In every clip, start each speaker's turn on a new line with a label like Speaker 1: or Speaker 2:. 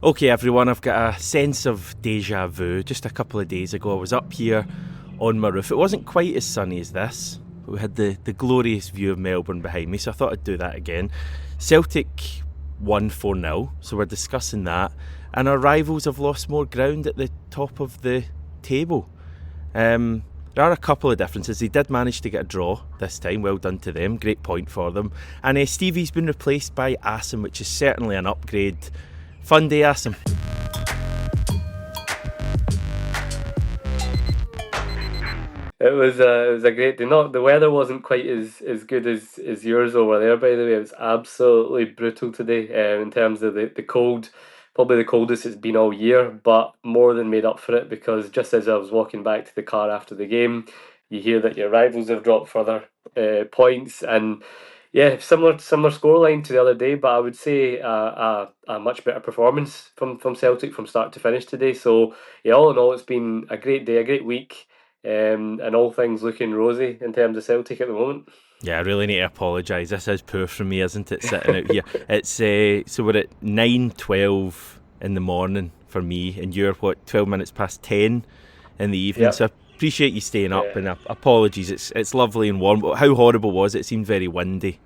Speaker 1: Okay, everyone, I've got a sense of deja vu. Just a couple of days ago, I was up here on my roof. It wasn't quite as sunny as this, but we had the glorious view of Melbourne behind me, so I thought I'd do that again. Celtic won 4-0, so we're discussing that. And our rivals have lost more ground at the top of the table. There are a couple of differences. They did manage to get a draw this time. Well done to them. Great point for them. And Stevie's been replaced by Asim, which is certainly an upgrade. Fun day, Asim.
Speaker 2: It was a great day. Not the weather wasn't quite as good as yours over there. By the way, it was absolutely brutal today in terms of the cold. Probably the coldest it's been all year, but more than made up for it because just as I was walking back to the car after the game, you hear that your rivals have dropped further points and. Yeah, similar scoreline to the other day, but I would say a much better performance from Celtic from start to finish today. So yeah, all in all, it's been a great day, a great week, and all things looking rosy in terms of Celtic at the moment.
Speaker 1: Yeah, I really need to apologise. This is poor from me, isn't it, sitting out here? It's so we're at 9:12 in the morning for me, and you're, 12 minutes past 10 in the evening.
Speaker 2: Yep.
Speaker 1: So I appreciate you staying up,
Speaker 2: Yeah.
Speaker 1: and apologies. It's lovely and warm, but how horrible was it? It seemed very windy.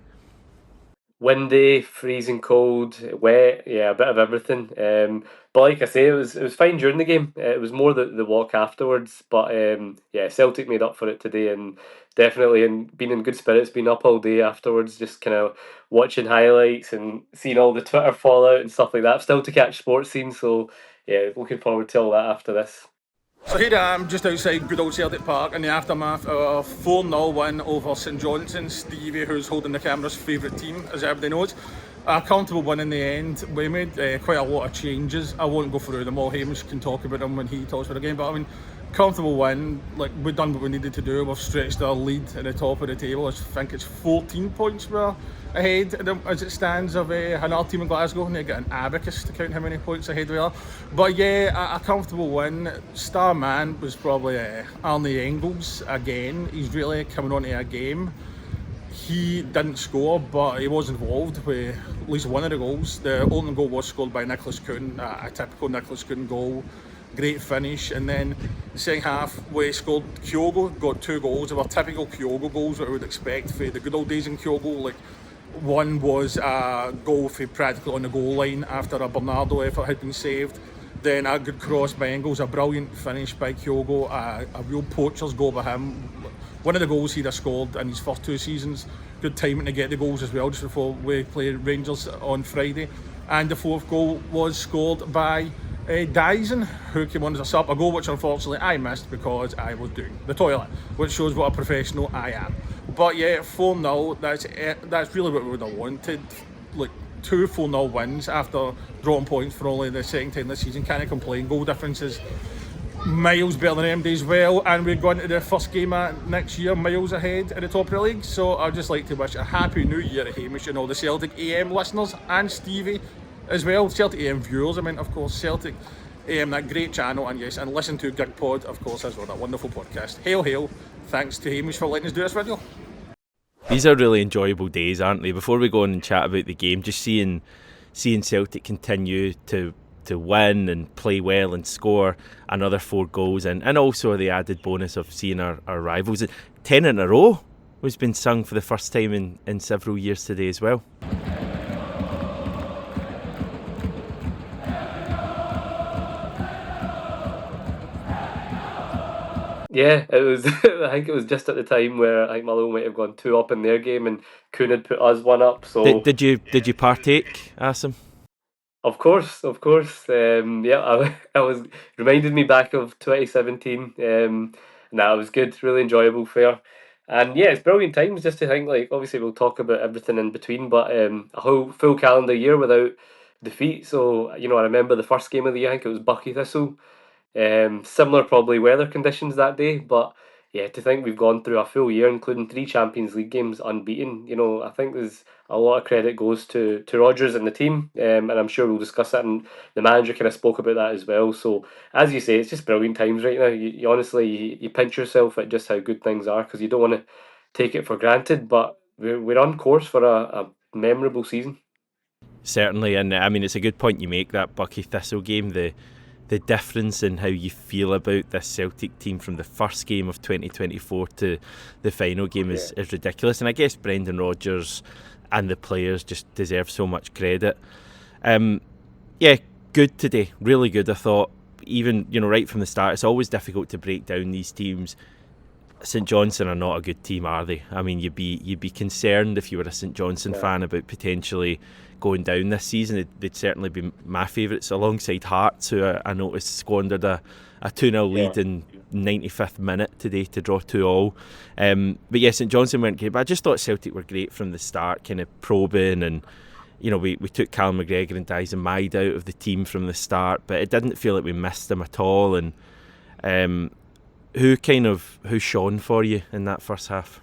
Speaker 2: Windy, freezing cold, wet, yeah, a bit of everything. But like I say, it was fine during the game. It was more the walk afterwards. But yeah, Celtic made up for it today, and definitely been in good spirits. Been up all day afterwards, just kind of watching highlights and seeing all the Twitter fallout and stuff like that. Still to catch sports scene, so yeah, looking forward to all that after this.
Speaker 3: So here I am, just outside good old Celtic Park in the aftermath of a 4-0 win over St Johnstone. Stevie, who's holding the camera's favourite team, as everybody knows. A comfortable win in the end. We made quite a lot of changes. I won't go through them all. Hamish can talk about them when he talks about the game. But I mean, comfortable win. Like, we've done what we needed to do. We've stretched our lead at the top of the table. I think it's 14 points we're ahead as it stands of another team in Glasgow. And they get an abacus to count how many points ahead we are. But yeah, a comfortable win. Star man was probably Arne Engels again. He's really coming onto a game. He didn't score, but he was involved with at least one of the goals. The opening goal was scored by Nicolas Kuhn, a typical Nicolas Kuhn goal. Great finish. And then the second half, we scored. Kyogo got 2 goals. They were typical Kyogo goals that I would expect for the good old days in Kyogo. Like, one was a goal for practically on the goal line after a Bernardo effort had been saved. Then a good cross by Engels, a brilliant finish by Kyogo, a real poacher's goal by him. One of the goals he'd have scored in his first 2 seasons. Good timing to get the goals as well, just before we play Rangers on Friday. And the 4th goal was scored by Dyson, who came on as a sub. A goal which unfortunately I missed because I was doing the toilet, which shows what a professional I am. But yeah, 4-0, that's really what we would have wanted. Like, 2 4-0 wins after drawing points for only the second time this season. Can't complain. Goal differences miles better than them days well, and we're going to the first game next year miles ahead at the top of the league. So I'd just like to wish a happy new year to Hamish and all the Celtic AM listeners, and Stevie as well, Celtic AM viewers. I mean, of course, Celtic AM, that great channel, and yes, and listen to Gig Pod, of course, as well, that wonderful podcast. Hail, hail. Thanks to Hamish for letting us do this video.
Speaker 1: These are really enjoyable days, aren't they? Before we go on and chat about the game, just seeing Celtic continue to win and play well and score another 4 goals, and also the added bonus of seeing our rivals. 10 in a row was been sung for the first time in several years today as well.
Speaker 2: Yeah, it was. I think it was just at the time where I think Malone might have gone 2 up in their game, and Kuhn had put us 1 up. So
Speaker 1: Did you partake, Asim?
Speaker 2: of course, of course. Yeah, I was reminded me back of 2017. And that was good, really enjoyable fair. And yeah, it's brilliant times just to think, like, obviously we'll talk about everything in between, but a whole full calendar year without defeat. So, I remember the first game of the year, I think it was Bucky Thistle. Similar probably weather conditions that day, but yeah, to think we've gone through a full year, including 3 Champions League games unbeaten. I think there's a lot of credit goes to Rodgers and the team, and I'm sure we'll discuss that. And the manager kind of spoke about that as well. So as you say, it's just brilliant times right now. You honestly you pinch yourself at just how good things are because you don't want to take it for granted. But we're on course for a memorable season.
Speaker 1: Certainly, and I mean it's a good point you make, that Bucky Thistle game. The difference in how you feel about this Celtic team from the first game of 2024 to the final game is ridiculous, and I guess Brendan Rodgers and the players just deserve so much credit. Good today, really good. I thought, even right from the start, it's always difficult to break down these teams. St Johnstone are not a good team, are they? I mean, you'd be concerned if you were a St Johnstone fan about potentially going down this season. They'd certainly be my favourites alongside Hearts, who I noticed squandered a 2-0 lead in 95th minute today to draw 2-2. But yeah, St Johnstone weren't great, but I just thought Celtic were great from the start, kind of probing, and we took Callum McGregor and Dyson Maid out of the team from the start, but it didn't feel like we missed them at all. And who shone for you in that first half?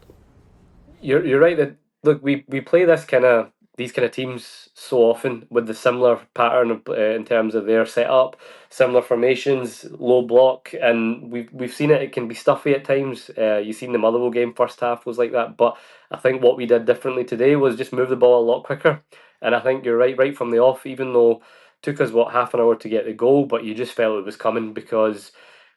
Speaker 2: You're right that, look, we play these kind of teams so often with the similar pattern in terms of their setup, similar formations, low block, and we've seen it. It can be stuffy at times. You've seen the Motherwell game, first half was like that, but I think what we did differently today was just move the ball a lot quicker. And I think you're right from the off, even though it took us half an hour to get the goal, but you just felt it was coming because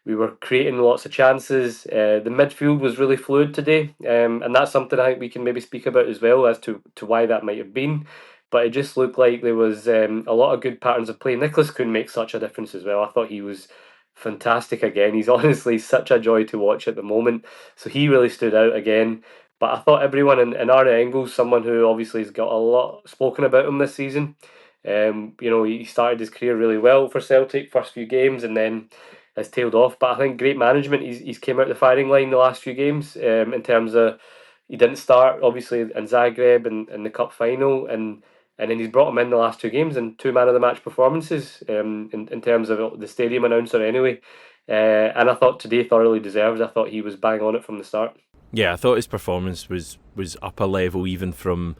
Speaker 2: we were creating lots of chances. The midfield was really fluid today, and that's something I think we can maybe speak about as well as to why that might have been. But it just looked like there was a lot of good patterns of play. Nicolas Kuhn makes such a difference as well. I thought he was fantastic again. He's honestly such a joy to watch at the moment. So he really stood out again. But I thought everyone, and Arne Engels, someone who obviously has got a lot spoken about him this season. He started his career really well for Celtic, first few games, and then has tailed off. But I think great management. He's came out the firing line the last few games. In terms of, he didn't start obviously in Zagreb and the cup final, and then he's brought him in the last two games and 2 man of the match performances. In terms of the stadium announcer anyway. And I thought today thoroughly deserved. I thought he was bang on it from the start.
Speaker 1: Yeah, I thought his performance was up a level even from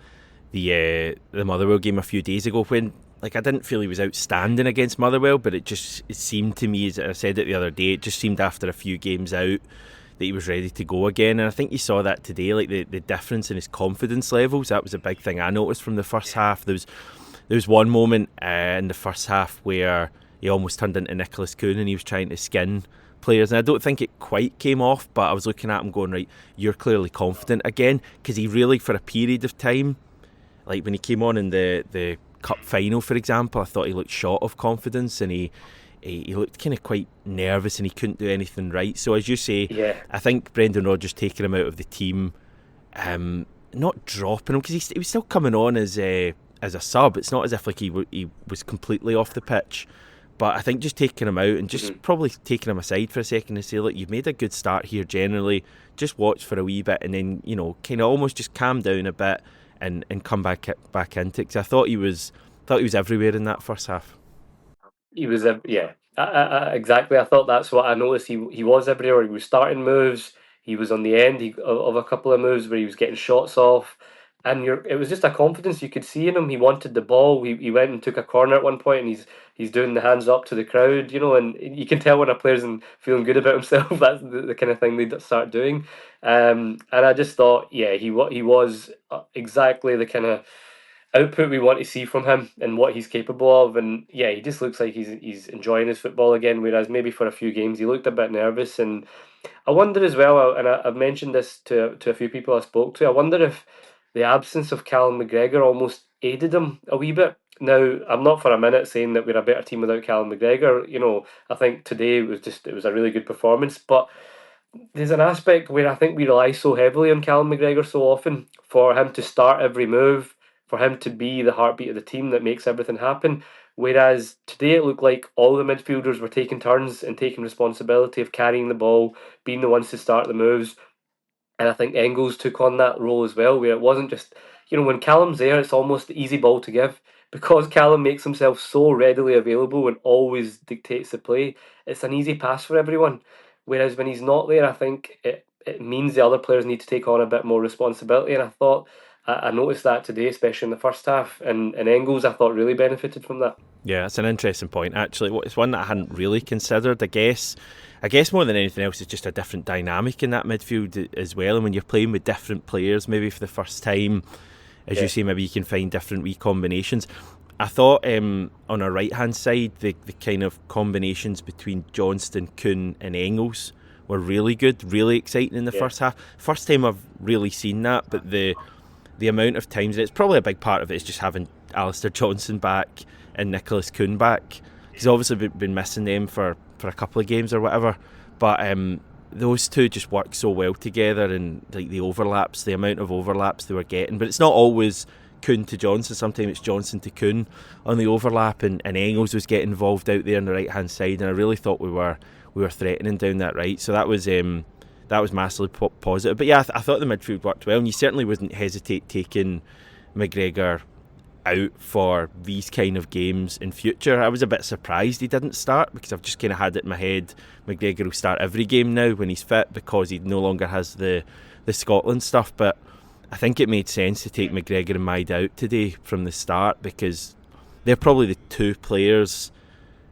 Speaker 1: the Motherwell game a few days ago, when I didn't feel he was outstanding against Motherwell, but it seemed to me, as I said it the other day, it just seemed after a few games out that he was ready to go again. And I think you saw that today, the difference in his confidence levels. That was a big thing I noticed from the first half. There was one moment in the first half where he almost turned into Nicolas Kuhn and he was trying to skin players, and I don't think it quite came off, but I was looking at him going, right, you're clearly confident again, because he really, for a period of time, like when he came on in the cup final, for example, I thought he looked short of confidence, and he looked kind of quite nervous and he couldn't do anything right. So as you say, I think Brendan Rodgers taking him out of the team, not dropping him, because he was still coming on as a sub. It's not as if he was completely off the pitch. But I think just taking him out and just probably taking him aside for a second and say, look, you've made a good start here generally, just watch for a wee bit, and then, kind of almost just calm down a bit and come back into it. Because I thought he was everywhere in that first half.
Speaker 2: He was, exactly. I thought that's what I noticed. He was everywhere. He was starting moves. He was on the end of a couple of moves where he was getting shots off. And it was just a confidence you could see in him. He wanted the ball. He went and took a corner at one point, and he's doing the hands up to the crowd, and you can tell when a player's feeling good about himself. That's the kind of thing they start doing. And I just thought, he was exactly the kind of output we want to see from him and what he's capable of. And he just looks like he's enjoying his football again, whereas maybe for a few games he looked a bit nervous. And I wonder as well, and I've mentioned this to a few people I spoke to, I wonder if the absence of Callum McGregor almost aided him a wee bit. Now, I'm not for a minute saying that we're a better team without Callum McGregor. I think today it was a really good performance, but there's an aspect where I think we rely so heavily on Callum McGregor so often for him to start every move, for him to be the heartbeat of the team that makes everything happen. Whereas today it looked like all the midfielders were taking turns and taking responsibility of carrying the ball, being the ones to start the moves. And I think Engels took on that role as well, where it wasn't just, when Callum's there, it's almost the easy ball to give. Because Callum makes himself so readily available and always dictates the play, it's an easy pass for everyone. Whereas when he's not there, I think it means the other players need to take on a bit more responsibility. And I thought, I noticed that today, especially in the first half. And Engels, I thought, really benefited from that.
Speaker 1: Yeah, it's an interesting point, actually. It's one that I hadn't really considered, I guess more than anything else, it's just a different dynamic in that midfield as well. And when you're playing with different players, maybe for the first time, as you say, maybe you can find different wee combinations. I thought on our right hand side the kind of combinations between Johnstone, Kuhn and Engels were really good, really exciting in the first half. First time I've really seen that, but the amount of times, it's probably a big part of it is just having Alistair Johnson back and Nicolas Kuhn back. He's obviously been missing them for a couple of games or whatever, but those two just work so well together, and like the overlaps, the amount of overlaps they were getting. But it's not always Kuhn to Johnson, sometimes it's Johnson to Kuhn on the overlap, and Engels was getting involved out there on the right hand side, and I really thought we were threatening down that right. So that was massively positive. But yeah, I thought the midfield worked well, and you certainly wouldn't hesitate taking McGregor out for these kind of games in future. I was a bit surprised he didn't start, because I've just kind of had it in my head McGregor will start every game now when he's fit, because he no longer has the Scotland stuff. But I think it made sense to take McGregor and Maid out today from the start, because they're probably the two players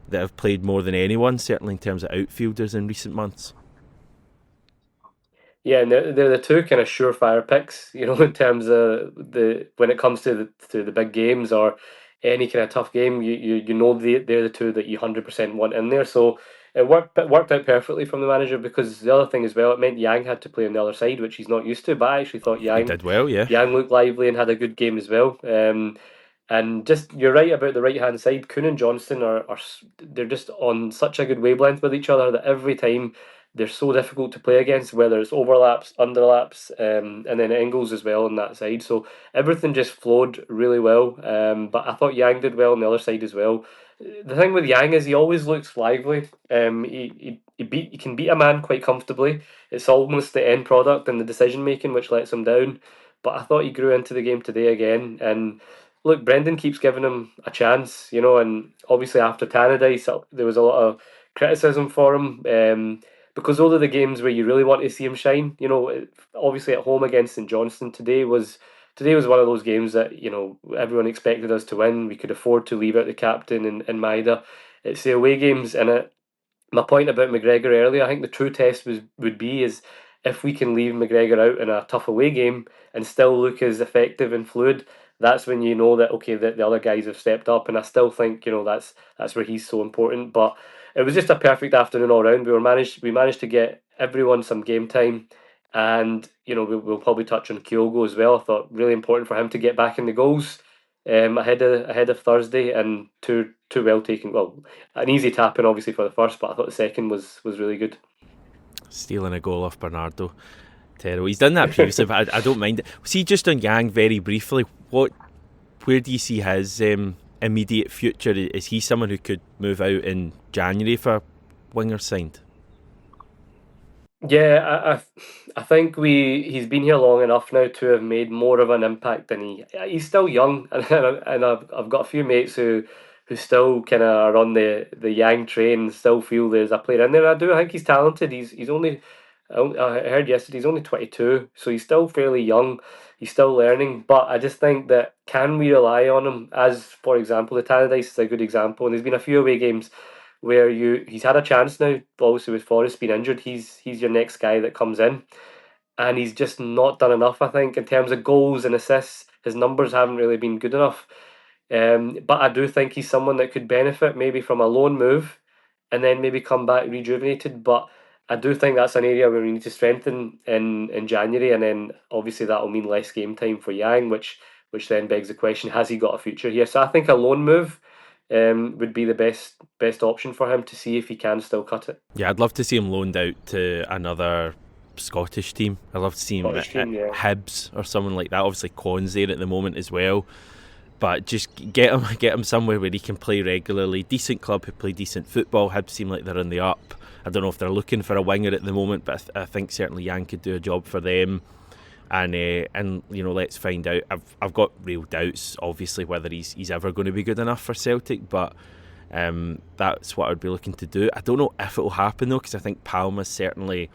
Speaker 1: that have played more than anyone, certainly in terms of outfielders in recent months.
Speaker 2: Yeah, and they're the two kind of surefire picks, in terms of when it comes to the big games or any kind of tough game, they're the two that you 100% want in there. So it worked out perfectly from the manager, because the other thing as well, it meant Yang had to play on the other side, which he's not used to. But I actually thought
Speaker 1: He did well, yeah.
Speaker 2: Yang looked lively and had a good game as well. And just, you're right about the right hand side. Kuhn and Johnston they're just on such a good wavelength with each other that every time they're so difficult to play against, whether it's overlaps, underlaps, and then Engels as well on that side. So everything just flowed really well. But I thought Yang did well on the other side as well. The thing with Yang is he always looks lively. He can beat a man quite comfortably. It's almost the end product and the decision making which lets him down. But I thought he grew into the game today again. And look, Brendan keeps giving him a chance, and obviously after Tannadice, there was a lot of criticism for him. Because those are the games where you really want to see him shine. Obviously at home against St Johnstone, today was one of those games that everyone expected us to win. We could afford to leave out the captain and Maida. It's the away games, and my point about McGregor earlier, I think the true test would be is if we can leave McGregor out in a tough away game and still look as effective and fluid. That's when you know that okay, that the other guys have stepped up, and I still think that's where he's so important. But it was just a perfect afternoon all round. We managed to get everyone some game time, and we'll probably touch on Kyogo as well. I thought really important for him to get back in the goals ahead of Thursday, and two well taken. Well, an easy tap in obviously for the first, but I thought the second was really good.
Speaker 1: Stealing a goal off Bernardo. Terrible. He's done that previously, but I don't mind it. See, just on Yang very briefly, where do you see his immediate future? Is he someone who could move out in January for wingers signed?
Speaker 2: Yeah, I think he's been here long enough now to have made more of an impact than he's still young, and I've got a few mates who still kind of are on the Yang train and still feel there's a player in there. I think he's talented. He's only, I heard yesterday, he's only 22, so he's still fairly young. He's still learning, but I just think that can we rely on him? As for example, the Tannadice is a good example, and there's been a few away games where he's had a chance now. Obviously, with Forrest being injured, he's your next guy that comes in, and he's just not done enough. I think in terms of goals and assists, his numbers haven't really been good enough. But I do think he's someone that could benefit maybe from a loan move, and then maybe come back rejuvenated. But I do think that's an area where we need to strengthen in January, and then obviously that will mean less game time for Yang, which then begs the question: has he got a future here? So I think a loan move would be the best option for him to see if he can still cut it.
Speaker 1: Yeah, I'd love to see him loaned out to another Scottish team. I'd love to see him at Hibs or someone like that. Obviously, Con's there at the moment as well. But just get him somewhere where he can play regularly. Decent club who play decent football. Hibs seem like they're on the up. I don't know if they're looking for a winger at the moment, but I think certainly Yang could do a job for them. And let's find out. I've got real doubts, obviously, whether he's ever going to be good enough for Celtic, but that's what I'd be looking to do. I don't know if it will happen though, because I think Palma's certainly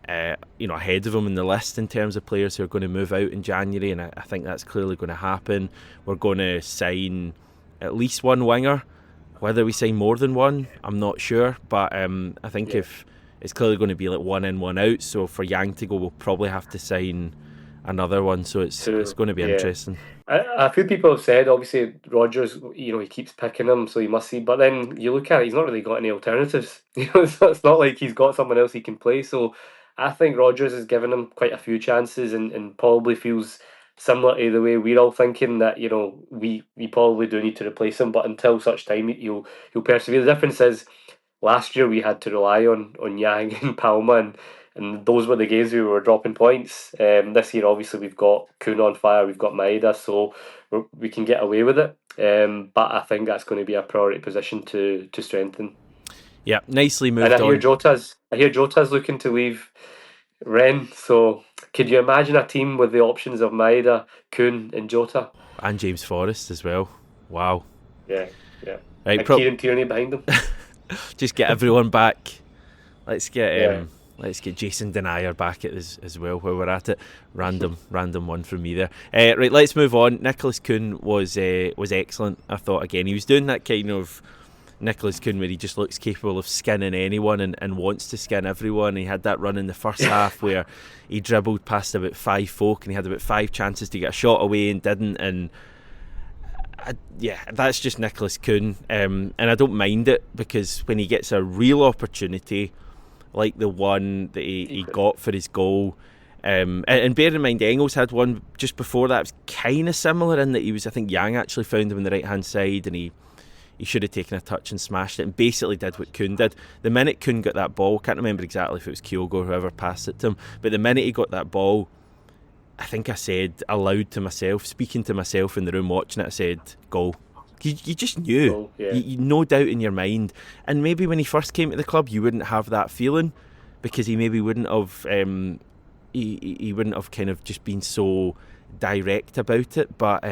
Speaker 1: ahead of him in the list in terms of players who are going to move out in January, and I think that's clearly going to happen. We're going to sign at least one winger. Whether we sign more than one, I'm not sure, but I think if it's clearly going to be like one in, one out, so for Yang to go, we'll probably have to sign another one. So it's going to be interesting.
Speaker 2: A few people have said, obviously, Rodgers, he keeps picking him, so you must see. But then you look at it, he's not really got any alternatives. It's not like he's got someone else he can play. So I think Rodgers has given him quite a few chances and probably feels similar to the way we're all thinking that, we probably do need to replace him. But until such time, he'll persevere. The difference is, last year we had to rely on Yang and Palma, and those were the games we were dropping points. This year, obviously, we've got Kuhn on fire, we've got Maeda, so we can get away with it. But I think that's going to be a priority position to strengthen.
Speaker 1: Yeah, nicely moved
Speaker 2: on. And I hear Jota's looking to leave Rennes. So could you imagine a team with the options of Maeda, Kuhn, and Jota?
Speaker 1: And James Forrest as well. Wow.
Speaker 2: Yeah.
Speaker 1: Right,
Speaker 2: and Kieran Tierney behind them.
Speaker 1: Just get everyone back. Let's get Jason Denier back at this as well while we're at it. Random one from me there. Right, let's move on. Nicolas Kuhn was excellent. I thought again he was doing that kind of Nicolas Kuhn where he just looks capable of skinning anyone and wants to skin everyone. He had that run in the first half where he dribbled past about 5 folk and he had about 5 chances to get a shot away and didn't. And that's just Nicolas Kuhn. And I don't mind it because when he gets a real opportunity like the one that he got for his goal. And bear in mind, Engels had one just before that. It was kind of similar in that I think Yang actually found him on the right-hand side and he should have taken a touch and smashed it and basically did what Kuhn did. The minute Kuhn got that ball, can't remember exactly if it was Kyogo or whoever passed it to him, but the minute he got that ball, I think I said aloud to myself, speaking to myself in the room watching it, I said, goal. You just knew. You no doubt in your mind. And maybe when he first came to the club, you wouldn't have that feeling because he maybe wouldn't have he wouldn't have kind of just been so direct about it. But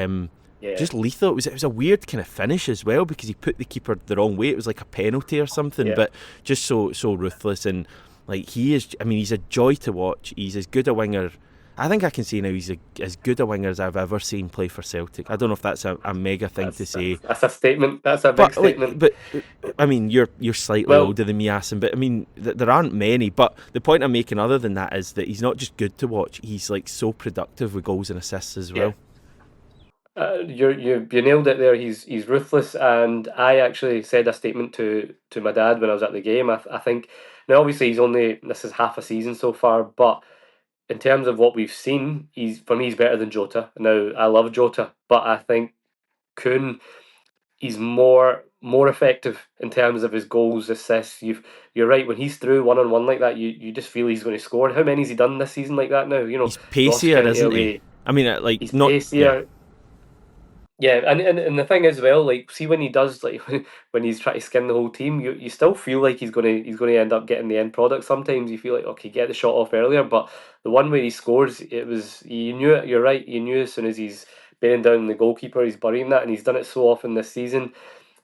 Speaker 1: just lethal. It was a weird kind of finish as well because he put the keeper the wrong way. It was like a penalty or something, but just so ruthless. And like he is, I mean, he's a joy to watch. He's as good a winger. I think I can say now he's as good a winger as I've ever seen play for Celtic. I don't know if that's a mega thing to say.
Speaker 2: That's a statement. That's a big statement.
Speaker 1: But I mean, you're slightly older than me, Asim. But I mean, there aren't many. But the point I'm making, other than that, is that he's not just good to watch. He's like so productive with goals and assists as well.
Speaker 2: You nailed it there. He's ruthless, and I actually said a statement to my dad when I was at the game. I think now obviously this is half a season so far, but in terms of what we've seen, he's better than Jota. Now I love Jota, but I think Kuhn, he's more effective in terms of his goals, assists. You're right, when he's through 1-on-1 like that, you just feel he's going to score. And how many's he done this season like that now?
Speaker 1: He's pacier, isn't he? I mean, like
Speaker 2: he's
Speaker 1: not
Speaker 2: pacier. Yeah, and the thing is, well, like, see when he does, like, when he's trying to skin the whole team, you still feel like he's gonna end up getting the end product. Sometimes you feel like, okay, get the shot off earlier, but the one where he scores, you knew it. You're right, you knew as soon as he's bearing down the goalkeeper, he's burying that, and he's done it so often this season.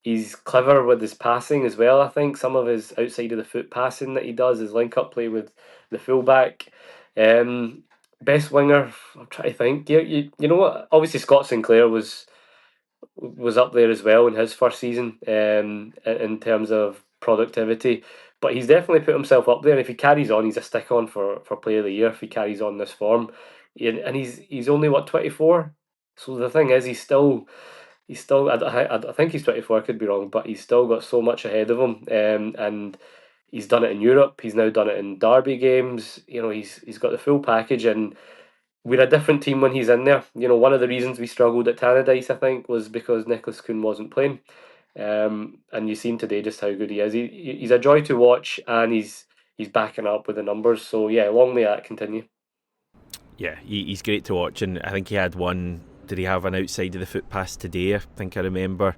Speaker 2: He's clever with his passing as well. I think some of his outside of the foot passing that he does, his link up play with the fullback. Best winger, I'm trying to think. You know what? Obviously, Scott Sinclair was up there as well in his first season in terms of productivity, but he's definitely put himself up there. And if he carries on, he's a stick on for Player of the Year if he carries on this form. And he's only 24, so the thing is he's still I think he's 24. I could be wrong, but he's still got so much ahead of him. And he's done it in Europe. He's now done it in derby games. He's got the full package, and we're a different team when he's in there. One of the reasons we struggled at Tannadice, I think, was because Nicolas Kuhn wasn't playing. And you've seen today just how good he is. He's a joy to watch, and he's backing up with the numbers. So yeah, long may that continue.
Speaker 1: Yeah, he's great to watch, and I think he had one. Did he have an outside of the foot pass today? I think I remember.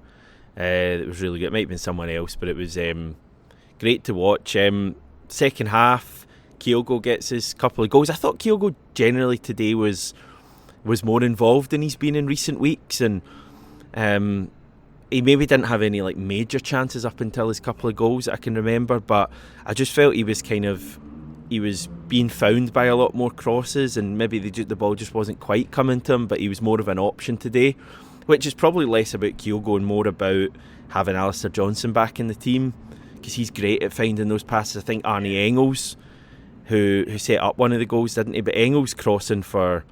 Speaker 1: It was really good. It might have been someone else, but it was great to watch. Second half, Kyogo gets his couple of goals. I thought Kyogo generally today was more involved than he's been in recent weeks, and he maybe didn't have any like major chances up until his couple of goals that I can remember, but I just felt he was being found by a lot more crosses, and maybe the ball just wasn't quite coming to him, but he was more of an option today, which is probably less about Kyogo and more about having Alistair Johnstone back in the team, because he's great at finding those passes. I think Arne Engels, who set up one of the goals, didn't he? But Engels crossing for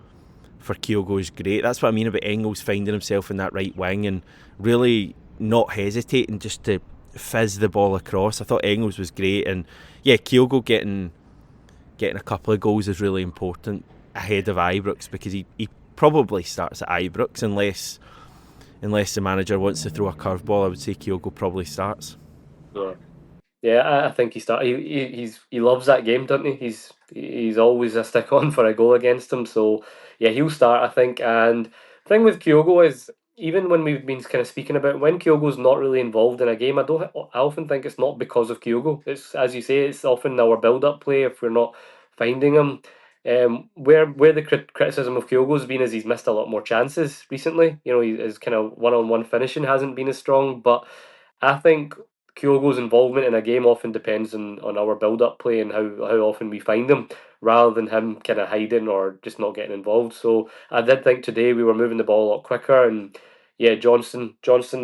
Speaker 1: for Kyogo is great. That's what I mean about Engels finding himself in that right wing and really not hesitating just to fizz the ball across. I thought Engels was great, and yeah, Kyogo getting a couple of goals is really important ahead of Ibrox, because he probably starts at Ibrox unless the manager wants to throw a curveball. I would say Kyogo probably starts.
Speaker 2: Yeah, I think he loves that game, doesn't he? He's always a stick on for a goal against him. So yeah, he'll start, I think. And the thing with Kyogo is, even when we've been kind of speaking about when Kyogo's not really involved in a game, I often think it's not because of Kyogo. It's, as you say, it's often our build-up play if we're not finding him. Where the criticism of Kyogo's been is he's missed a lot more chances recently. His kind of one-on-one finishing hasn't been as strong, but I think Kyogo's involvement in a game often depends on our build-up play and how often we find him, rather than him kind of hiding or just not getting involved. So I did think today we were moving the ball a lot quicker, and yeah, Johnstone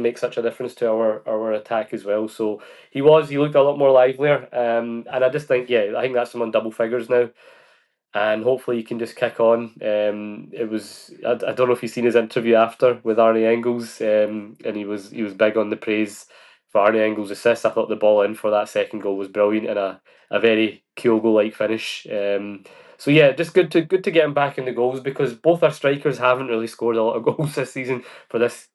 Speaker 2: makes such a difference to our attack as well. So he looked a lot more livelier, and I just think, yeah, I think that's him on double figures now, and hopefully he can just kick on. I don't know if you've seen his interview after with Arne Engels, and he was big on the praise for Arne Engels' assist. I thought the ball in for that second goal was brilliant, and a very Kyogo like finish. So yeah, just good to get him back in the goals, because both our strikers haven't really scored a lot of goals this season for this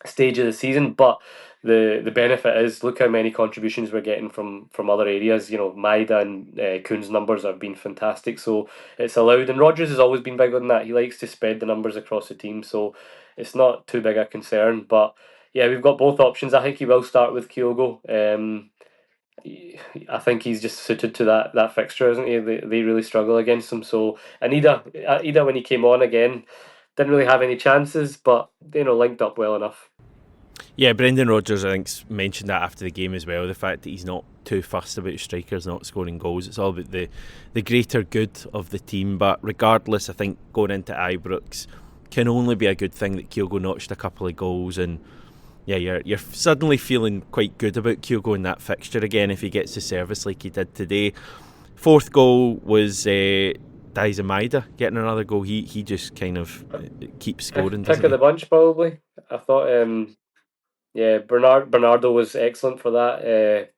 Speaker 2: stage of the season, but the benefit is, look how many contributions we're getting from other areas. Maida and Kuhn's numbers have been fantastic, so it's allowed, and Rodgers has always been big on that. He likes to spread the numbers across the team, so it's not too big a concern. But yeah, we've got both options. I think he will start with Kyogo. I think he's just suited to that fixture, isn't he? They really struggle against him. So Ida, when he came on again, didn't really have any chances, but linked up well enough.
Speaker 1: Yeah, Brendan Rodgers, I think, mentioned that after the game as well, the fact that he's not too fussed about strikers not scoring goals. It's all about the greater good of the team. But regardless, I think going into Ibrox can only be a good thing that Kyogo notched a couple of goals, and yeah, you're suddenly feeling quite good about Kyogo in that fixture again if he gets the service like he did today. Fourth goal was Daiza Maida getting another goal. He just kind of keeps scoring.
Speaker 2: Pick of the bunch, probably. I thought. Yeah, Bernardo was excellent for that.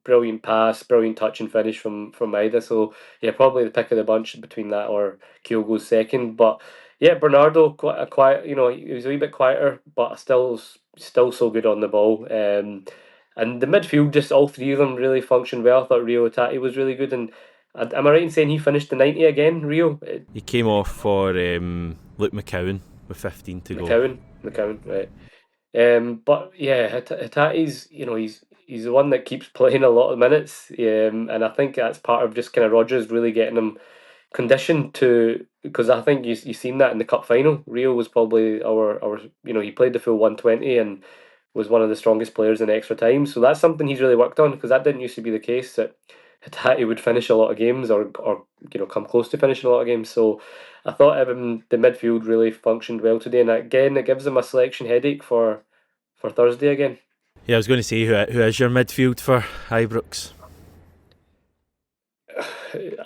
Speaker 2: Brilliant pass, brilliant touch and finish from Maida. So yeah, probably the pick of the bunch between that or Kyogo's second. But yeah, Bernardo quite a quiet. He was a wee bit quieter, but still so good on the ball. And the midfield, just all three of them really functioned well. I thought Rio Otati was really good, and am I right in saying he finished the 90 again, Rio?
Speaker 1: He came off for Luke McCowan with 15 to go.
Speaker 2: McCowan, right. But yeah, Hitati's, he's the one that keeps playing a lot of minutes, and I think that's part of just kind of Rodgers really getting him conditioned to, because I think you seen that in the cup final. Rio was probably our he played the full 120 and was one of the strongest players in extra time. So that's something he's really worked on, because that didn't used to be the case, that Hitati would finish a lot of games or come close to finishing a lot of games. So I thought the midfield really functioned well today, and again it gives him a selection headache for Thursday again.
Speaker 1: Yeah, I was going to say, who is your midfield for Ibrox?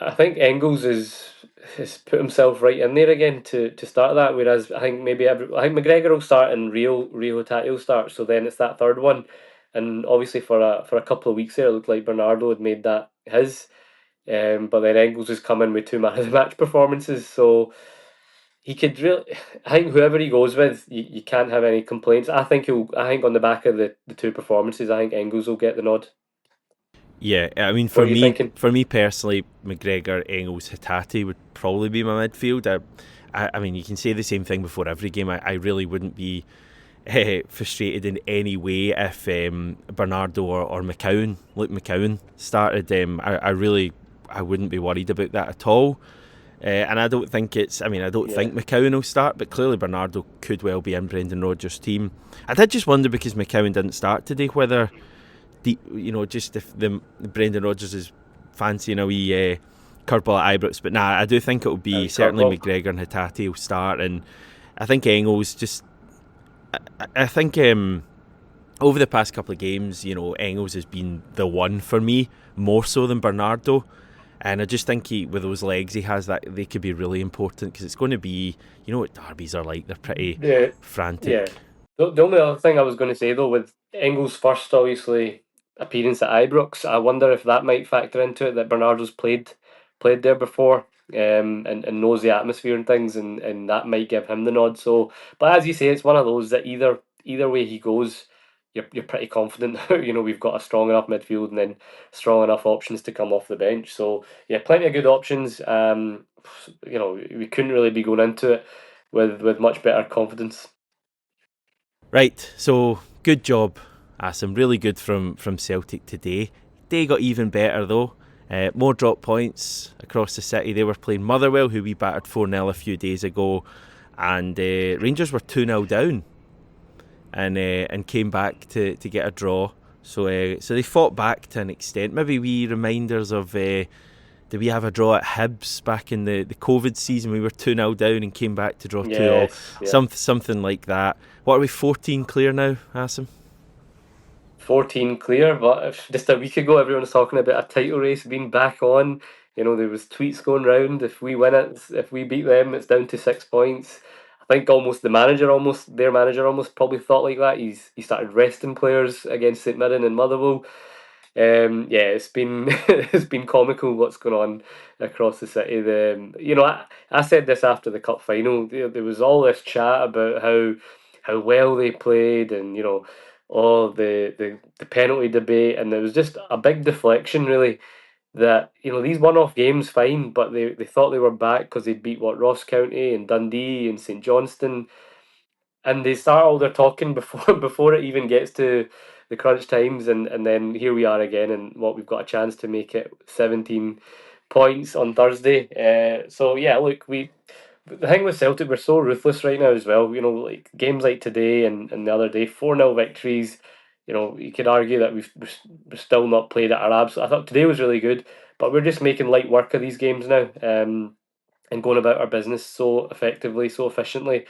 Speaker 2: I think Engels has put himself right in there again to start that, whereas I think McGregor will start and Rio Hitati will start, so then it's that third one. And obviously for a couple of weeks there, it looked like Bernardo had made that his, but then Engels has come in with 2 man of the match performances, so he could really. I think whoever he goes with, you can't have any complaints. I think on the back of the 2 performances, I think Engels will get the nod.
Speaker 1: Yeah, I mean, for me personally, McGregor, Engels, Hitati would probably be my midfield. I mean, you can say the same thing before every game. I really wouldn't be frustrated in any way if Bernardo or Luke McCowan started. I wouldn't be worried about that at all. And I don't think think McCowan will start, but clearly Bernardo could well be in Brendan Rodgers' team. I did just wonder, because McCowan didn't start today, whether just if the Brendan Rodgers is fancying a wee curveball at Ibrox. But I do think it will be certainly McGregor and Hitati will start, and I think Engels just. I think over the past couple of games, Engels has been the one for me more so than Bernardo. And I just think with those legs he has, that they could be really important, because it's going to be, you know what derbies are like, they're pretty
Speaker 2: Yeah,
Speaker 1: frantic.
Speaker 2: yeah. The only other thing I was going to say though, with Engels' first obviously appearance at Ibrox, I wonder if that might factor into it, that Bernardo's played there before, and knows the atmosphere and things, and that might give him the nod. So, but as you say, it's one of those that either way he goes, you're pretty confident. You know, we've got a strong enough midfield and then strong enough options to come off the bench. So yeah, plenty of good options. You know, we couldn't really be going into it with much better confidence.
Speaker 1: Right, so good job, Asim. Really good from Celtic today. They got even better though. More drop points across the city. They were playing Motherwell, who we battered 4-0 a few days ago, and Rangers were 2-0 down, and came back to get a draw. So they fought back to an extent. Maybe wee reminders of, did we have a draw at Hibs back in the COVID season? We were 2-0 down and came back to draw 2-2.
Speaker 2: Yeah.
Speaker 1: Something like that. What are we, 14 clear now, Asim?
Speaker 2: 14 clear, but just a week ago everyone was talking about a title race being back on. You know, there was tweets going round, if we win it, if we beat them, it's down to 6 points. I think their manager almost probably thought like that. He started resting players against St Mirren and Motherwell. Yeah, it's been it's been comical what's going on across the city. You know, I said this after the cup final. There was all this chat about how well they played, and you know, all the penalty debate, and there was just a big deflection really. That, you know, these one-off games fine, but they thought they were back because they beat Ross County and Dundee and St Johnstone, and they start all their talking before before it even gets to the crunch times, and then here we are again, and we've got a chance to make it 17 points on Thursday. So yeah, look, the thing with Celtic, we're so ruthless right now as well. You know, like games like today and the other day, 4-0 victories. You know, you could argue that we've still not played at our absolute. I thought today was really good, but we're just making light work of these games now, and going about our business so effectively, so efficiently.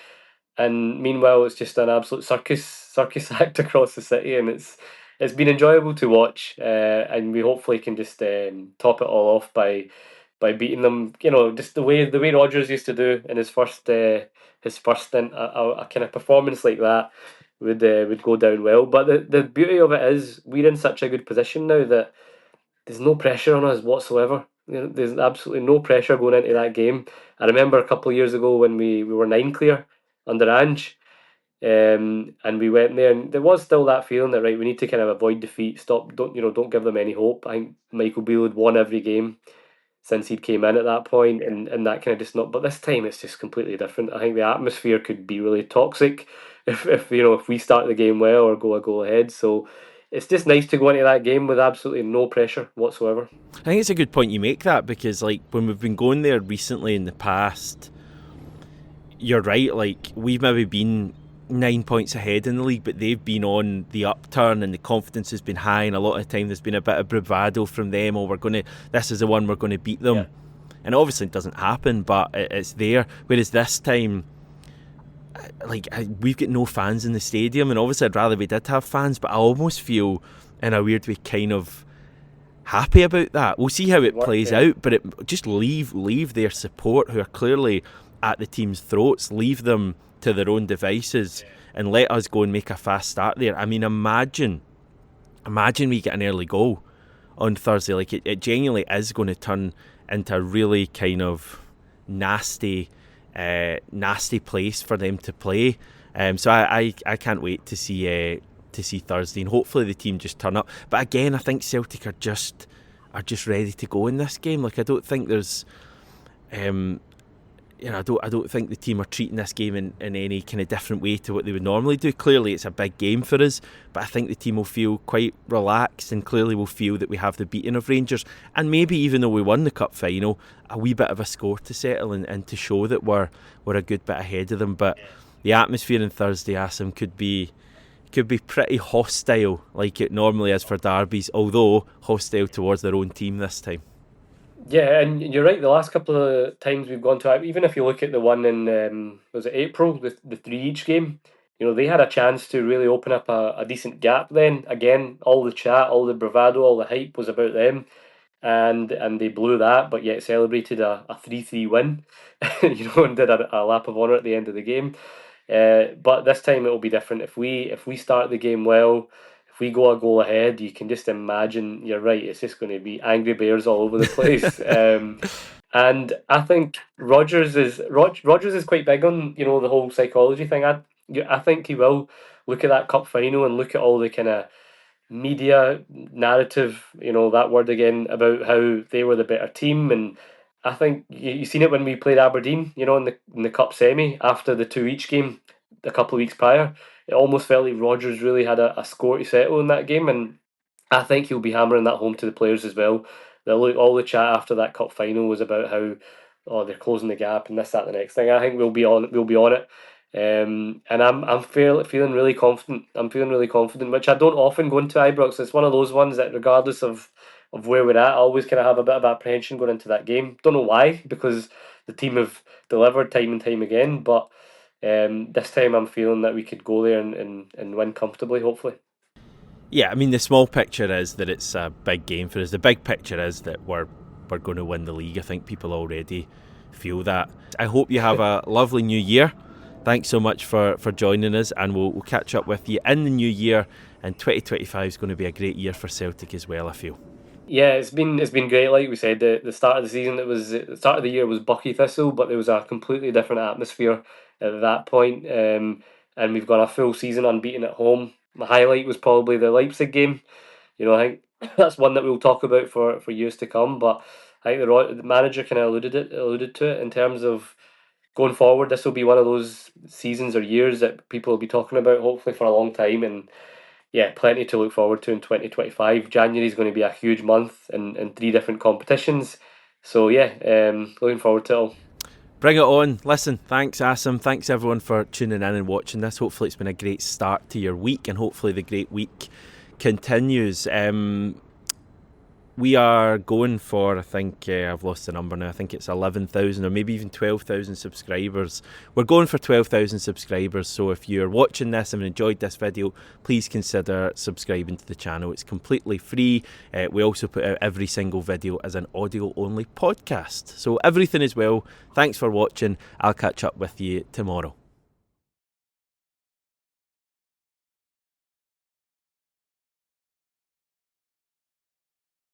Speaker 2: And meanwhile, it's just an absolute circus act across the city, and it's been enjoyable to watch. And we hopefully can just top it all off by beating them. You know, just the way Rodgers used to do in his first stint. A kind of performance like that would go down well. But the beauty of it is we're in such a good position now that there's no pressure on us whatsoever. You know, there's absolutely no pressure going into that game. I remember a couple of years ago when we were 9 clear under Ange, and we went there, and there was still that feeling that, right, we need to kind of avoid defeat. Don't give them any hope. I think Michael Beale had won every game since he came in at that point, and that kind of just not. But this time it's just completely different. I think the atmosphere could be really toxic if we start the game well or go a goal ahead. So it's just nice to go into that game with absolutely no pressure whatsoever.
Speaker 1: I think it's a good point you make that, because like when we've been going there recently in the past, you're right, like we've maybe been 9 points ahead in the league, but they've been on the upturn and the confidence has been high, and a lot of the time there's been a bit of bravado from them. This is the one we're going to beat them. Yeah. And obviously it doesn't happen, but it's there. Whereas this time, we've got no fans in the stadium, and obviously I'd rather we did have fans, but I almost feel in a weird way kind of happy about that. We'll see how it plays out, but just leave their support, who are clearly at the team's throats, leave them to their own devices, and let us go and make a fast start there. I mean, imagine we get an early goal on Thursday. Like it genuinely is going to turn into a really kind of nasty place for them to play. So I can't wait to see Thursday, and hopefully the team just turn up. But again, I think Celtic are just ready to go in this game. Like I don't think there's I don't think the team are treating this game in any kind of different way to what they would normally do. Clearly it's a big game for us, but I think the team will feel quite relaxed, and clearly will feel that we have the beating of Rangers, and maybe even though we won the cup final, a wee bit of a score to settle and to show that we're a good bit ahead of them. But the atmosphere on Thursday, Asim, could be pretty hostile, like it normally is for derbies, although hostile towards their own team this time.
Speaker 2: Yeah, and you're right. The last couple of times we've gone to, even if you look at the one in was it April, the 3 each game, you know, they had a chance to really open up a decent gap. Then again, all the chat, all the bravado, all the hype was about them. and they blew that, but yet celebrated a 3-3 win, and did a lap of honour at the end of the game. But this time it will be different. If we start the game well, if we go a goal ahead, you can just imagine. You're right. It's just going to be angry bears all over the place. And I think Rodgers is quite big on the whole psychology thing. I think he will look at that cup final and look at all the kind of media narrative, that word again, about how they were the better team. And I think you seen it when we played Aberdeen, in the cup semi after the 2-each game a couple of weeks prior. It almost felt like Rodgers really had a score to settle in that game, and I think he'll be hammering that home to the players as well. All the chat after that cup final was about how, oh, they're closing the gap and this, that, the next thing. I think we'll be on it. And I'm feeling really confident. I'm feeling really confident, which I don't often go into Ibrox. It's one of those ones that, regardless of where we're at, I always kind of have a bit of apprehension going into that game. Don't know why, because the team have delivered time and time again. But this time I'm feeling that we could go there and win comfortably, hopefully.
Speaker 1: Yeah, I mean, the small picture is that it's a big game for us. The big picture is that we're going to win the league. I think people already feel that. I hope you have a lovely new year. Thanks so much for joining us, and we'll catch up with you in the new year. And 2025 is going to be a great year for Celtic as well, I feel.
Speaker 2: Yeah, it's been great. Like we said, the start of the season, the start of the year was Bucky Thistle, but there was a completely different atmosphere at that point. And we've got a full season unbeaten at home. My highlight was probably the Leipzig game. I think that's one that we'll talk about for years to come. But I think the manager kind of alluded to it in terms of going forward. This will be one of those seasons or years that people will be talking about, hopefully for a long time. And yeah, plenty to look forward to in 2025. January is going to be a huge month in 3 different competitions. So yeah, looking forward to it all.
Speaker 1: Bring it on. Listen, thanks Asim. Thanks everyone for tuning in and watching this. Hopefully it's been a great start to your week, and hopefully the great week continues. We are going for, I think, I've lost the number now, I think it's 11,000 or maybe even 12,000 subscribers. We're going for 12,000 subscribers, so if you're watching this and enjoyed this video, please consider subscribing to the channel. It's completely free. We also put out every single video as an audio-only podcast. So everything is well. Thanks for watching. I'll catch up with you tomorrow.